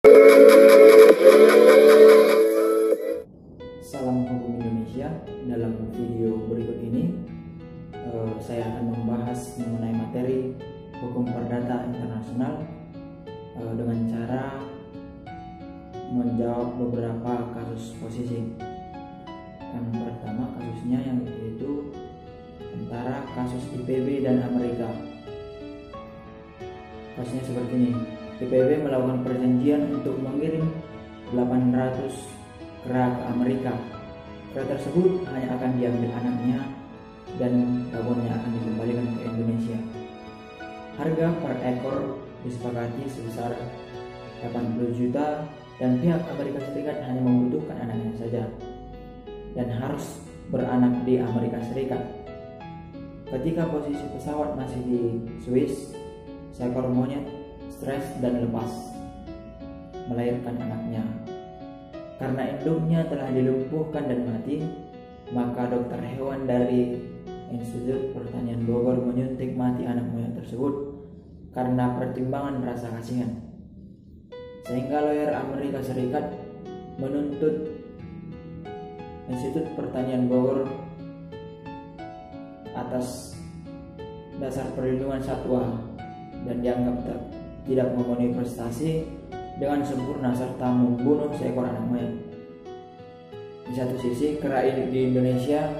Salam Hukum Indonesia. Dalam video berikut ini saya akan membahas mengenai materi hukum perdata internasional dengan cara menjawab beberapa kasus posisi. Yang pertama kasusnya yaitu antara kasus IPB dan Amerika. Kasusnya seperti ini. IPB melakukan perjanjian untuk mengirim 800 kera ke Amerika. Kera tersebut hanya akan diambil anaknya dan babonnya akan dikembalikan ke Indonesia. Harga per ekor disepakati sebesar 80 juta dan pihak Amerika Serikat hanya membutuhkan anaknya saja dan harus beranak di Amerika Serikat. Ketika posisi pesawat masih di Swiss, seekor monyet stres dan lepas melahirkan anaknya. Karena induknya telah dilumpuhkan dan mati, maka dokter hewan dari Institut Pertanian Bogor menyuntik mati anak monyet tersebut karena pertimbangan rasa kasihan. Sehingga lawyer Amerika Serikat menuntut Institut Pertanian Bogor atas dasar perlindungan satwa dan dianggap tidak memenuhi prestasi dengan sempurna serta membunuh seekor anak monyet. Di satu sisi, kera di Indonesia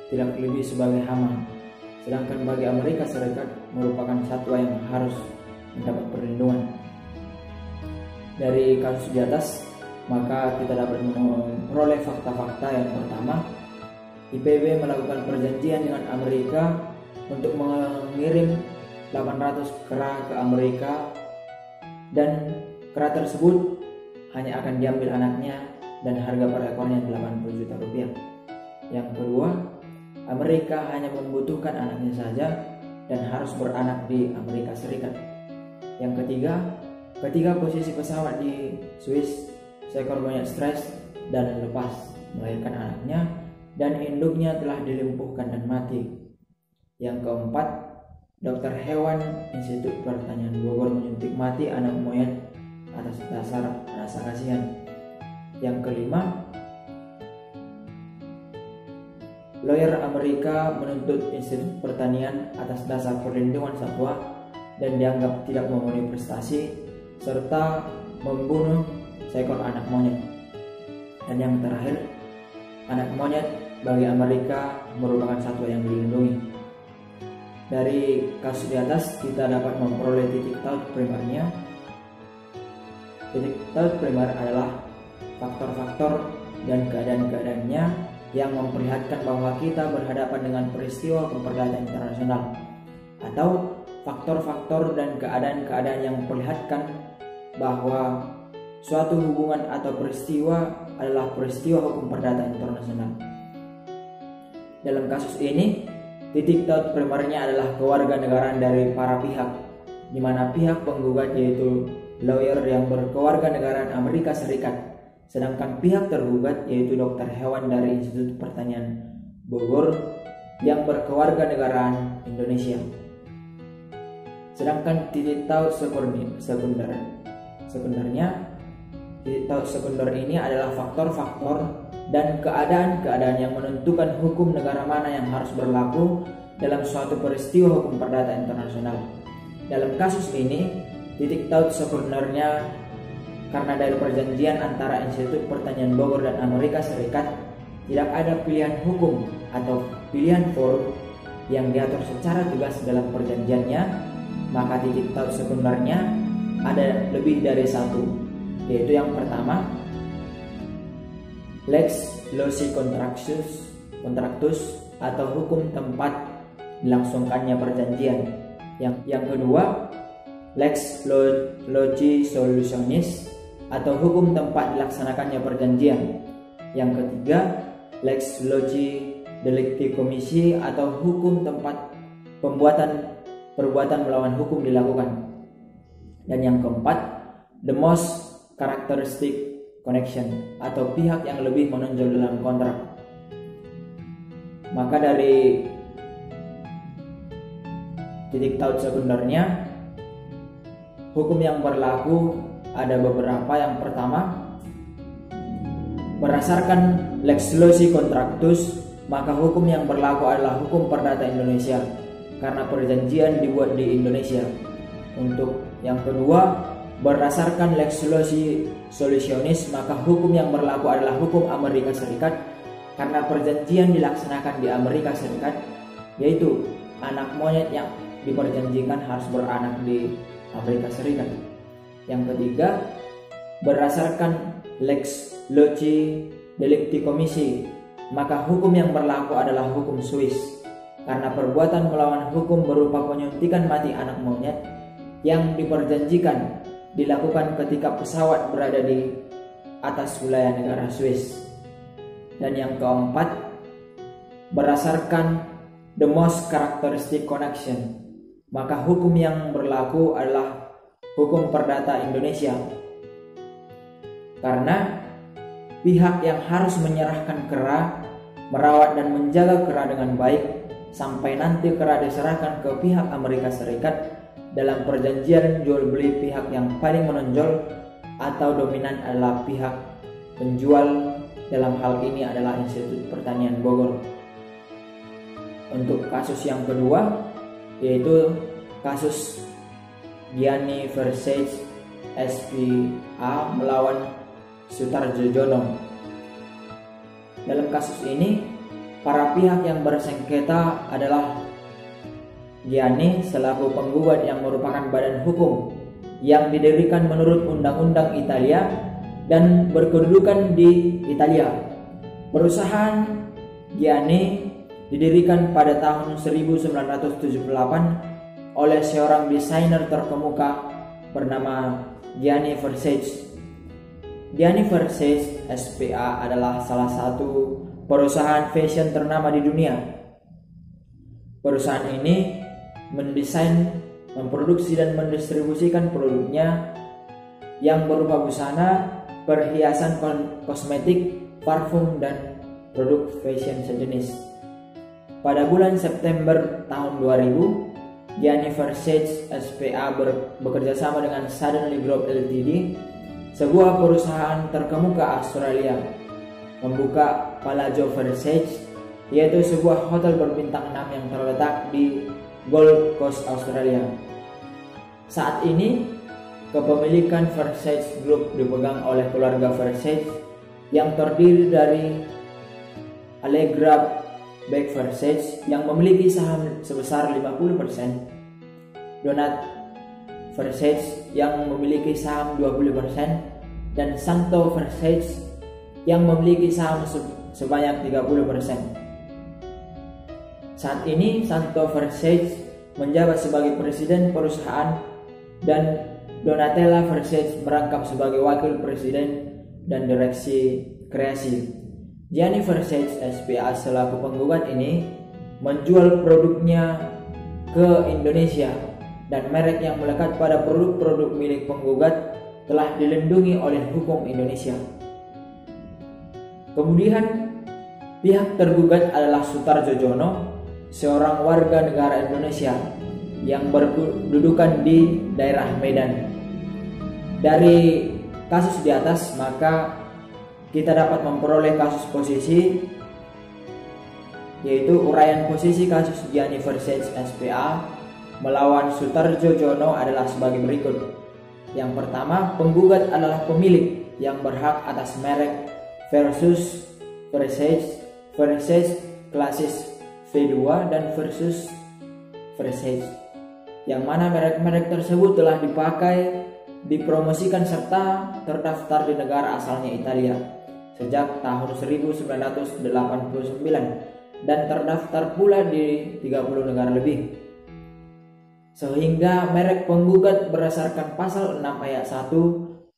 tidak lebih sebagai hama, sedangkan bagi Amerika Serikat merupakan satwa yang harus mendapat perlindungan. Dari kasus di atas, maka kita dapat memperoleh fakta-fakta. Yang pertama, IPB melakukan perjanjian dengan Amerika untuk mengirim 800 kera ke Amerika dan kera tersebut hanya akan diambil anaknya dan harga per ekornya 80 juta rupiah. Yang kedua, Amerika hanya membutuhkan anaknya saja dan harus beranak di Amerika Serikat. Yang ketiga, ketika posisi pesawat di Swiss, seekor monyet stres dan lepas melahirkan anaknya dan induknya telah dilumpuhkan dan mati. Yang keempat, dokter hewan Institut Pertanian Bogor menyuntik mati anak monyet atas dasar rasa kasihan. Yang kelima, lawyer Amerika menuntut Institut Pertanian atas dasar perlindungan satwa dan dianggap tidak memenuhi prestasi serta membunuh seekor anak monyet. Dan yang terakhir, anak monyet bagi Amerika merupakan satwa yang dilindungi. Dari kasus di atas kita dapat memperoleh titik taut primernya. Titik taut primer adalah faktor-faktor dan keadaan-keadaannya yang memperlihatkan bahwa kita berhadapan dengan peristiwa hukum perdata internasional, atau faktor-faktor dan keadaan-keadaan yang memperlihatkan bahwa suatu hubungan atau peristiwa adalah peristiwa hukum perdata internasional. Dalam kasus ini, titik taut primernya adalah kewarganegaraan dari para pihak, di mana pihak penggugat yaitu lawyer yang berkewarganegaraan Amerika Serikat, sedangkan pihak tergugat yaitu dokter hewan dari Institut Pertanian Bogor yang berkewarganegaraan Indonesia. Sedangkan titik taut sekundernya, titik taut sekunder ini adalah faktor-faktor dan keadaan-keadaan yang menentukan hukum negara mana yang harus berlaku dalam suatu peristiwa hukum perdata internasional. Dalam kasus ini, titik taut sekundernya karena dari perjanjian antara Institut Pertanian Bogor dan Amerika Serikat tidak ada pilihan hukum atau pilihan forum yang diatur secara tegas dalam perjanjiannya, maka titik taut sekundernya ada lebih dari satu, yaitu yang pertama, lex loci contractus atau hukum tempat dilangsungkannya perjanjian. Yang kedua, lex loci solutionis atau hukum tempat dilaksanakannya perjanjian. Yang ketiga, lex loci delicti commissi atau hukum tempat perbuatan melawan hukum dilakukan. Dan yang keempat, the most characteristic connection atau pihak yang lebih menonjol dalam kontrak. Maka dari titik taut sekundernya, hukum yang berlaku ada beberapa. Yang pertama, berdasarkan Lex Loci Contractus, maka hukum yang berlaku adalah hukum perdata Indonesia karena perjanjian dibuat di Indonesia. Untuk yang kedua, berdasarkan Lex Loci Solutionis, maka hukum yang berlaku adalah hukum Amerika Serikat karena perjanjian dilaksanakan di Amerika Serikat, yaitu anak monyet yang diperjanjikan harus beranak di Amerika Serikat. Yang ketiga, berdasarkan Lex Loci Delicti Commissi, maka hukum yang berlaku adalah hukum Swiss karena perbuatan melawan hukum berupa penyuntikan mati anak monyet yang diperjanjikan dilakukan ketika pesawat berada di atas wilayah negara Swiss. Dan yang keempat, berdasarkan The Most Characteristic Connection, maka hukum yang berlaku adalah hukum perdata Indonesia karena pihak yang harus menyerahkan kera, merawat dan menjaga kera dengan baik sampai nanti kera diserahkan ke pihak Amerika Serikat dalam perjanjian jual beli, pihak yang paling menonjol atau dominan adalah pihak penjual. Dalam hal ini adalah Institut Pertanian Bogor. Untuk kasus yang kedua, yaitu kasus Gianni versus SPA melawan Sutarjojono. Dalam kasus ini, para pihak yang bersengketa adalah Gianni selaku penggugat yang merupakan badan hukum yang didirikan menurut Undang-Undang Italia dan berkedudukan di Italia. Perusahaan Gianni didirikan pada tahun 1978 oleh seorang desainer terkemuka bernama Gianni Versace. Gianni Versace SPA adalah salah satu perusahaan fashion ternama di dunia. Perusahaan ini mendesain, memproduksi dan mendistribusikan produknya yang berupa busana, perhiasan kosmetik, parfum dan produk fashion sejenis. Pada bulan September tahun 2000, Gianni Versace SPA bekerja sama dengan Suddenly Group Ltd, sebuah perusahaan terkemuka Australia, membuka Palazzo Versace, yaitu sebuah hotel berbintang 6 yang terletak di Gold Coast, Australia. Saat ini, kepemilikan Versace Group dipegang oleh keluarga Versace yang terdiri dari Allegra Beck Versace yang memiliki saham sebesar 50%, Donat Versace yang memiliki saham 20%, dan Santo Versace yang memiliki saham sebanyak 30%. Saat ini Santo Versace menjabat sebagai presiden perusahaan dan Donatella Versace merangkap sebagai wakil presiden dan direksi kreasi. Gianni Versace SPA selaku penggugat ini menjual produknya ke Indonesia dan merek yang melekat pada produk-produk milik penggugat telah dilindungi oleh hukum Indonesia. Kemudian pihak tergugat adalah Sutarjojono, seorang warga negara Indonesia yang berkedudukan di daerah Medan. Dari kasus di atas, maka kita dapat memperoleh kasus posisi, yaitu uraian posisi kasus Gianni Versace SPA melawan Sutarjojono adalah sebagai berikut. Yang pertama, penggugat adalah pemilik yang berhak atas merek versus Versace, Versace Klasis V2 dan versus Versace, yang mana merek-merek tersebut telah dipakai, dipromosikan serta terdaftar di negara asalnya Italia sejak tahun 1989 dan terdaftar pula di 30 negara lebih. Sehingga merek penggugat berdasarkan pasal 6 ayat 1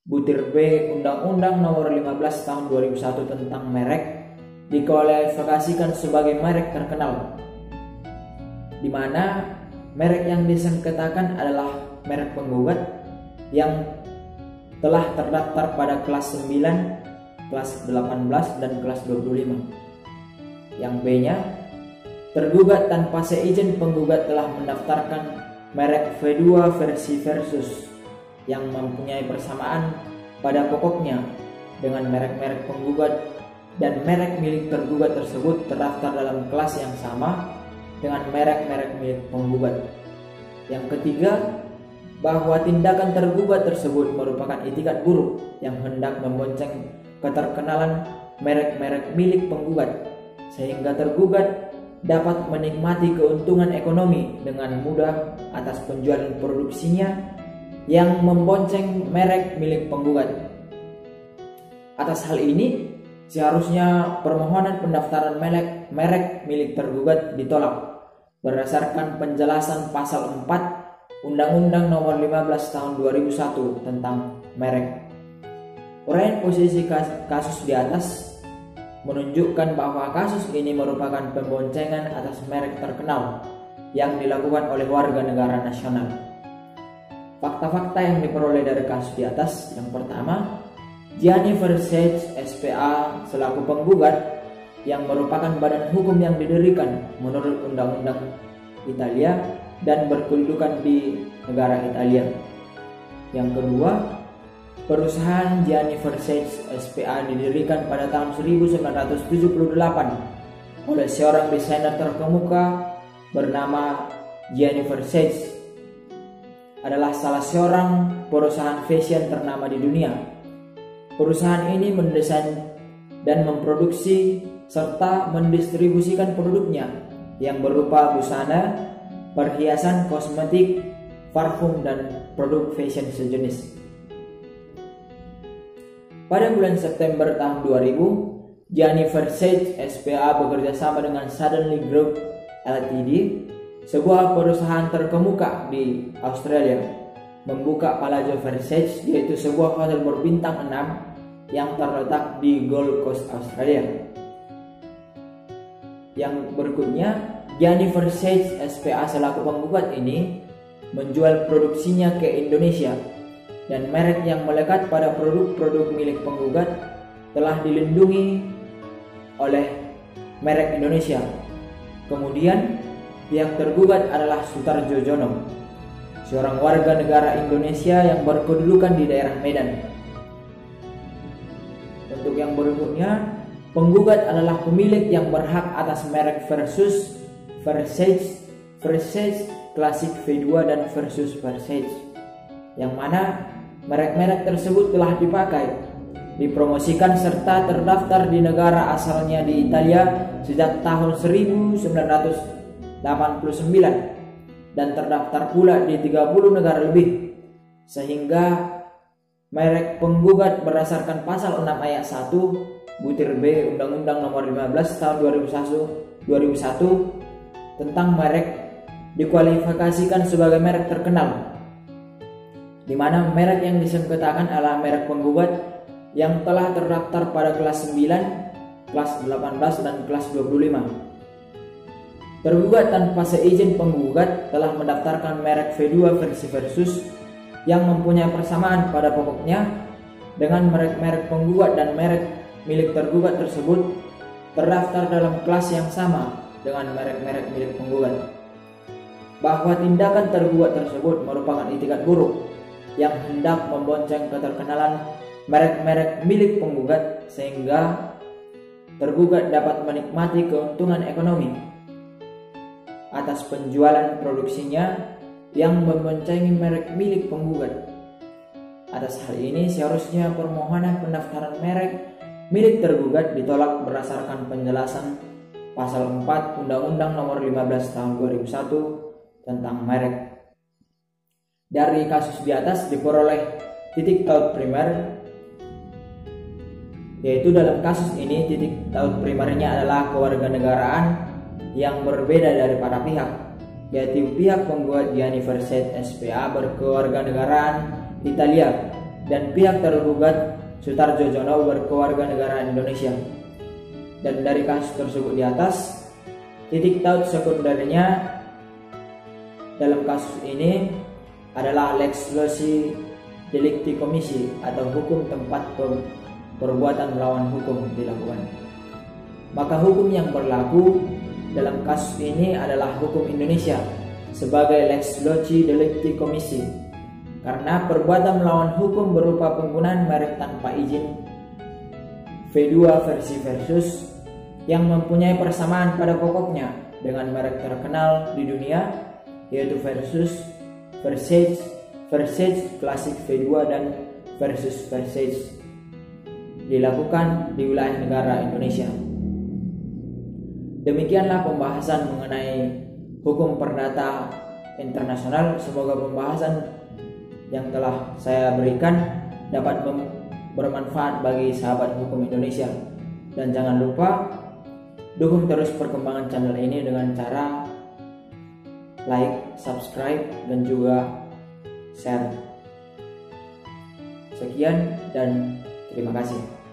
butir B Undang-Undang Nomor 15 Tahun 2001 tentang merek dikualifikasikan sebagai merek terkenal, di mana merek yang disengketakan adalah merek penggugat yang telah terdaftar pada kelas 9, kelas 18 dan kelas 25. Yang B-nya, tergugat tanpa seizin penggugat telah mendaftarkan merek V2 versi versus yang mempunyai persamaan pada pokoknya dengan merek-merek penggugat dan merek milik tergugat tersebut terdaftar dalam kelas yang sama dengan merek-merek milik penggugat. Yang ketiga, bahwa tindakan tergugat tersebut merupakan itikat buruk yang hendak membonceng keterkenalan merek-merek milik penggugat, sehingga tergugat dapat menikmati keuntungan ekonomi dengan mudah atas penjualan produksinya yang membonceng merek milik penggugat. Atas hal ini, seharusnya permohonan pendaftaran merek milik tergugat ditolak berdasarkan penjelasan pasal 4 Undang-Undang Nomor 15 Tahun 2001 tentang merek. Uraian posisi kasus di atas menunjukkan bahwa kasus ini merupakan pemboncengan atas merek terkenal yang dilakukan oleh warga negara nasional. Fakta-fakta yang diperoleh dari kasus di atas: yang pertama, Gianni Versace SPA selaku penggugat yang merupakan badan hukum yang didirikan menurut Undang-Undang Italia dan berkedudukan di negara Italia. Yang kedua, perusahaan Gianni Versace SPA didirikan pada tahun 1978 oleh seorang desainer terkemuka bernama Gianni Versace. Adalah salah seorang perusahaan fashion ternama di dunia. Perusahaan ini mendesain dan memproduksi serta mendistribusikan produknya yang berupa busana, perhiasan, kosmetik, parfum, dan produk fashion sejenis. Pada bulan September tahun 2000, Gianni Versace SPA bekerja sama dengan Suddenly Group Ltd, sebuah perusahaan terkemuka di Australia, membuka Palazzo Versace, yaitu sebuah hotel berbintang 6 yang terletak di Gold Coast, Australia. Yang berikutnya, Gianni Versace SPA selaku penggugat ini menjual produksinya ke Indonesia, dan merek yang melekat pada produk-produk milik penggugat telah dilindungi oleh merek Indonesia. Kemudian, pihak tergugat adalah Sutarjo Jono, seorang warga negara Indonesia yang berkedudukan di daerah Medan. Untuk yang berikutnya, penggugat adalah pemilik yang berhak atas merek Versace, Classic V2 dan Versus Versace, yang mana merek-merek tersebut telah dipakai, dipromosikan serta terdaftar di negara asalnya di Italia sejak tahun 1989 dan terdaftar pula di 30 negara lebih, sehingga merek penggugat berdasarkan pasal 6 ayat 1 butir B Undang-Undang Nomor 15 Tahun 2001 tentang merek dikualifikasikan sebagai merek terkenal, di mana merek yang disengketakan adalah merek penggugat yang telah terdaftar pada kelas 9, kelas 18, dan kelas 25. Tergugat tanpa seizin penggugat telah mendaftarkan merek V2 versi Versus yang mempunyai persamaan pada pokoknya dengan merek-merek penggugat, dan merek milik tergugat tersebut terdaftar dalam kelas yang sama dengan merek-merek milik penggugat. Bahwa tindakan tergugat tersebut merupakan itikat buruk yang hendak membonceng keterkenalan merek-merek milik penggugat, sehingga tergugat dapat menikmati keuntungan ekonomi atas penjualan produksinya yang memboncengi merek milik penggugat. Atas hal ini, seharusnya permohonan pendaftaran merek milik tergugat ditolak berdasarkan penjelasan pasal 4 Undang-Undang Nomor 15 Tahun 2001 tentang merek. Dari kasus di atas diperoleh titik taut primer, yaitu dalam kasus ini titik taut primernya adalah kewarganegaraan yang berbeda dari para pihak, yaitu pihak penggugat Gianni Versace SPA berkewarganegaraan Italia dan pihak tergugat Sutarjo Jono berkewarganegaraan Indonesia. Dan dari kasus tersebut di atas, titik taut sekundernya dalam kasus ini adalah lex loci delicti commissi atau hukum tempat perbuatan melawan hukum dilakukan. Maka hukum yang berlaku dalam kasus ini adalah hukum Indonesia sebagai lex loci delicti commissi karena perbuatan melawan hukum berupa penggunaan merek tanpa izin V2 versi Versus yang mempunyai persamaan pada pokoknya dengan merek terkenal di dunia yaitu Versus, Versace Classic V2 dan Versus Versace dilakukan di wilayah negara Indonesia. Demikianlah pembahasan mengenai hukum perdata internasional. Semoga pembahasan yang telah saya berikan dapat bermanfaat bagi sahabat hukum Indonesia. Dan jangan lupa dukung terus perkembangan channel ini dengan cara like, subscribe, dan juga share. Sekian dan terima kasih.